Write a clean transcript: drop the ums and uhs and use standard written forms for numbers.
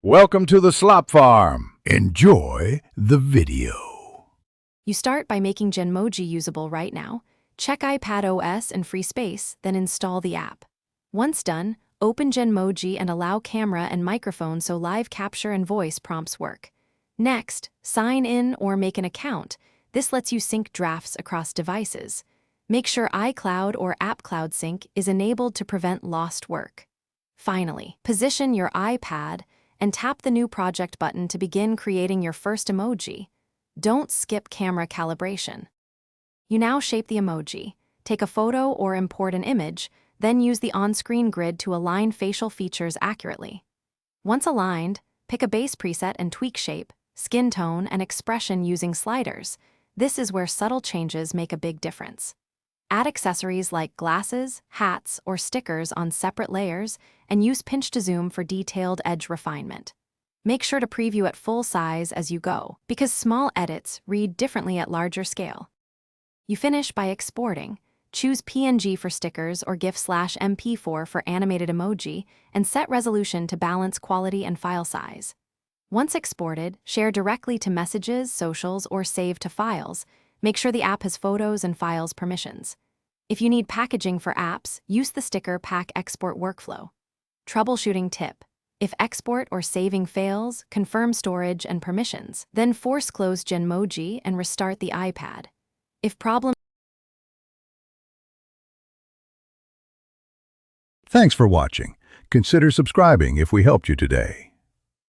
Welcome to the Slop Farm. Enjoy the video. You start by making Genmoji usable right now. Check iPad OS and free space, then install the app. Once done, open Genmoji and allow camera and microphone so live capture and voice prompts work. Next, sign in or make an account. This lets you sync drafts across devices. Make sure iCloud or AppCloud Sync is enabled to prevent lost work. Finally, position your iPad and tap the New Project button to begin creating your first emoji. Don't skip camera calibration. You now shape the emoji. Take a photo or import an image, then use the on-screen grid to align facial features accurately. Once aligned, pick a base preset and tweak shape, skin tone, and expression using sliders. This is where subtle changes make a big difference. Add accessories like glasses, hats, or stickers on separate layers, and use pinch to zoom for detailed edge refinement. Make sure to preview at full size as you go, because small edits read differently at larger scale. You finish by exporting. Choose PNG for stickers or GIF/MP4 for animated emoji, and set resolution to balance quality and file size. Once exported, share directly to messages, socials, or save to files. Make sure the app has photos and files permissions. If you need packaging for apps, use the sticker pack export workflow. Troubleshooting tip: if export or saving fails, confirm storage and permissions. Then force close Genmoji and restart the iPad. If problem. Thanks for watching. Consider subscribing if we helped you today.